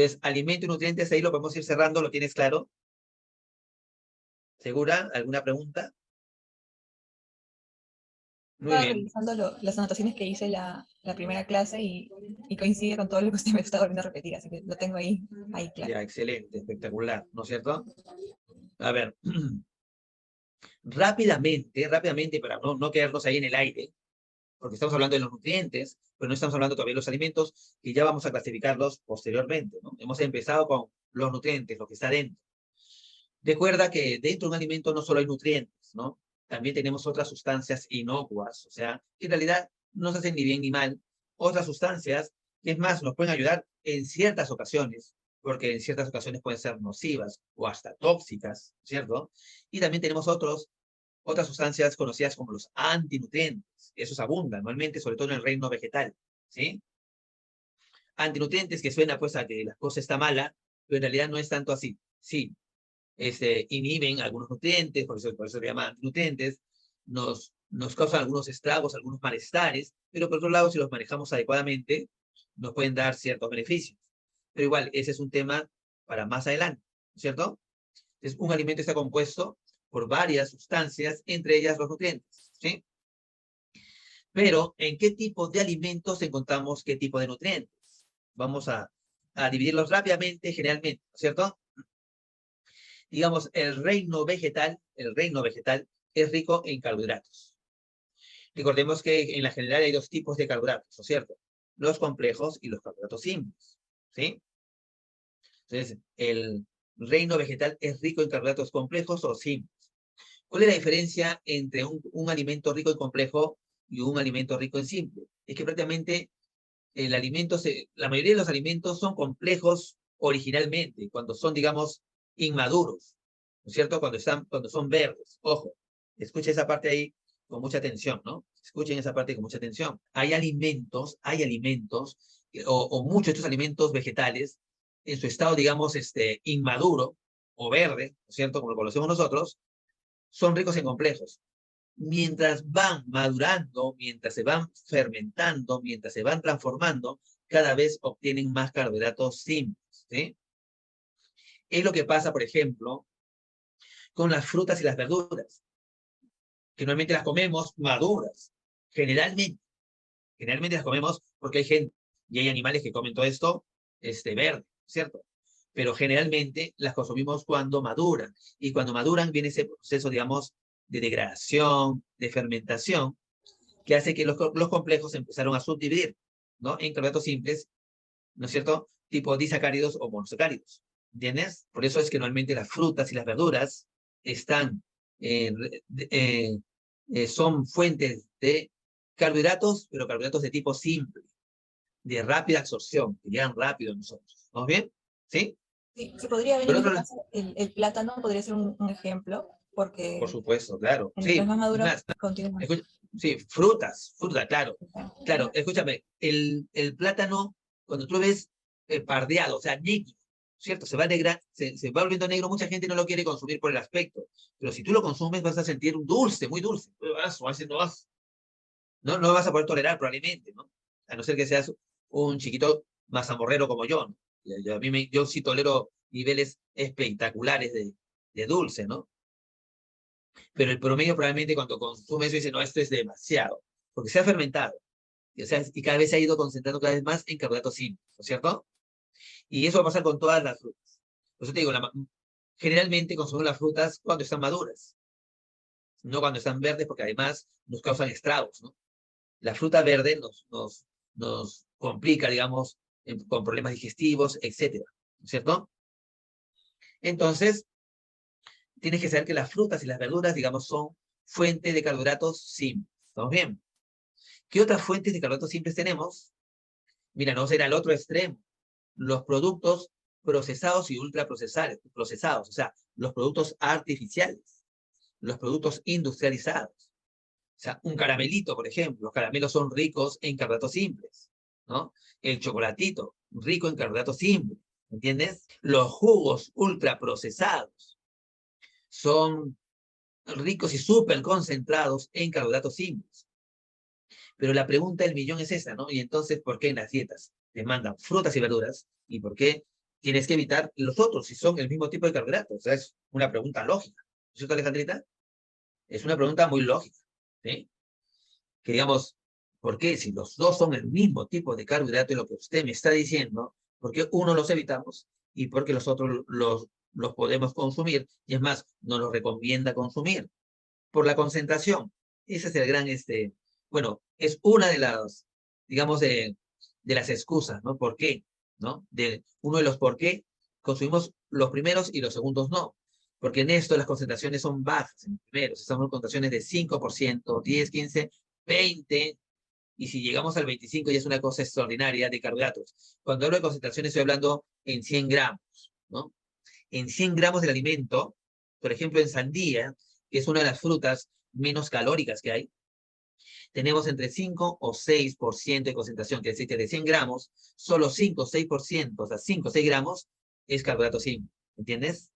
Entonces, alimento y nutrientes, ahí lo podemos ir cerrando, ¿lo tienes claro? ¿Segura? ¿Alguna pregunta? Muy Estaba bien. revisando las anotaciones que hice la primera clase y coincide con todo lo que usted me está volviendo a repetir, así que lo tengo ahí claro. Ya, excelente, espectacular, ¿no es cierto? A ver, rápidamente, para no quedarnos ahí en el aire, porque estamos hablando de los nutrientes, pero no estamos hablando todavía de los alimentos, y ya vamos a clasificarlos posteriormente, ¿no? Hemos empezado con los nutrientes, lo que está dentro. Recuerda que dentro de un alimento no solo hay nutrientes, ¿no? También tenemos otras sustancias inocuas, o sea, que en realidad no se hacen ni bien ni mal. Otras sustancias que, es más, nos pueden ayudar en ciertas ocasiones, porque en ciertas ocasiones pueden ser nocivas o hasta tóxicas, ¿cierto? Y también tenemos otras sustancias conocidas como los antinutrientes. Esos abundan normalmente, sobre todo en el reino vegetal, ¿sí? Antinutrientes que suena pues a que la cosa está mala, pero en realidad no es tanto así. Sí, inhiben algunos nutrientes, por eso se llama antinutrientes, nos causan algunos estragos, algunos malestares, pero por otro lado, si los manejamos adecuadamente, nos pueden dar ciertos beneficios. Pero igual, ese es un tema para más adelante, ¿cierto? Entonces, un alimento está compuesto por varias sustancias, entre ellas los nutrientes, ¿sí? Pero, ¿en qué tipo de alimentos encontramos qué tipo de nutrientes? Vamos a dividirlos rápidamente, generalmente, ¿cierto? Digamos, el reino vegetal es rico en carbohidratos. Recordemos que en la general hay dos tipos de carbohidratos, ¿no es cierto? Los complejos y los carbohidratos simples, ¿sí? Entonces, el reino vegetal es rico en carbohidratos complejos o simples. ¿Cuál es la diferencia entre un alimento rico en complejo y un alimento rico en simple? Es que prácticamente la mayoría de los alimentos son complejos originalmente, cuando son, digamos, inmaduros, ¿no es cierto? Cuando son verdes. Ojo, escucha esa parte ahí con mucha atención, ¿no? Escuchen esa parte con mucha atención. Hay alimentos, o muchos de estos alimentos vegetales, en su estado, digamos, inmaduro o verde, ¿no es cierto? Como lo conocemos nosotros, son ricos en complejos. Mientras van madurando, mientras se van fermentando, mientras se van transformando, cada vez obtienen más carbohidratos simples, ¿sí? Es lo que pasa, por ejemplo, con las frutas y las verduras, que normalmente las comemos maduras, generalmente. Generalmente las comemos porque hay gente y hay animales que comen todo esto verde, ¿cierto? Pero generalmente las consumimos cuando maduran. Y cuando maduran viene ese proceso, digamos, de degradación, de fermentación, que hace que los complejos empezaron a subdividir, ¿no? En carbohidratos simples, ¿no es cierto? Tipo disacáridos o monosacáridos, ¿entiendes? Por eso es que normalmente las frutas y las verduras están, eh, son fuentes de carbohidratos, pero carbohidratos de tipo simple, de rápida absorción, que llegan rápido a nosotros. ¿Vamos bien? ¿Sí? Sí, se podría ver Por en otro este lado, caso el plátano, podría ser un ejemplo, por porque supuesto, claro. mientras Sí, más es maduro más, continúa. sí, fruta, claro. Claro, escúchame, el plátano, cuando tú lo ves pardeado, o sea, nítido, ¿cierto? Se va volviendo negro, mucha gente no lo quiere consumir por el aspecto, pero si tú lo consumes vas a sentir un dulce, muy dulce. A veces no lo vas a poder tolerar probablemente, ¿no? A no ser que seas un chiquito mazamorrero como yo, ¿no? Yo sí tolero niveles espectaculares de dulce, ¿no? Pero el promedio probablemente cuando consume eso dice, no, esto es demasiado, porque se ha fermentado, y cada vez se ha ido concentrando cada vez más en carbohidratos simples, ¿no es cierto? Y eso va a pasar con todas las frutas. Por eso te digo, generalmente consumimos las frutas cuando están maduras, no cuando están verdes, porque además nos causan estragos, ¿no? La fruta verde nos complica, digamos, con problemas digestivos, etcétera, ¿no es cierto? Entonces, tienes que saber que las frutas y las verduras, digamos, son fuentes de carbohidratos simples. ¿Estamos bien? ¿Qué otras fuentes de carbohidratos simples tenemos? Mira, no será el otro extremo. Los productos procesados y ultraprocesados, o sea, los productos artificiales, los productos industrializados. O sea, un caramelito, por ejemplo, los caramelos son ricos en carbohidratos simples, ¿no? El chocolatito, rico en carbohidratos simples, ¿entiendes? Los jugos ultraprocesados son ricos y súper concentrados en carbohidratos simples. Pero la pregunta del millón es esa, ¿no? Y entonces, ¿por qué en las dietas te mandan frutas y verduras? ¿Y por qué tienes que evitar los otros si son el mismo tipo de carbohidratos. O sea, es una pregunta lógica. ¿No es cierto, Alejandrita? Es una pregunta muy lógica. ¿Sí? Que digamos, ¿por qué si los dos son el mismo tipo de carbohidrato y lo que usted me está diciendo, por qué uno los evitamos y por qué los otros los podemos consumir? Y es más, nos los recomienda consumir. Por la concentración. Ese es el gran, bueno, es una de las, digamos, de las excusas, ¿no? ¿Por qué? ¿No? Uno de los por qué consumimos los primeros y los segundos no. Porque en esto las concentraciones son bajas en los primeros. Estamos en concentraciones de 5%, 10, 15, 20, y si llegamos al 25 ya es una cosa extraordinaria de carbohidratos. Cuando hablo de concentraciones estoy hablando en 100 gramos, ¿no? En 100 gramos del alimento, por ejemplo en sandía, que es una de las frutas menos calóricas que hay, tenemos entre 5 o 6% de concentración, que es decir, que de 100 gramos, solo 5 o 6%, o sea, 5 o 6 gramos es carbohidrato simple, ¿entiendes?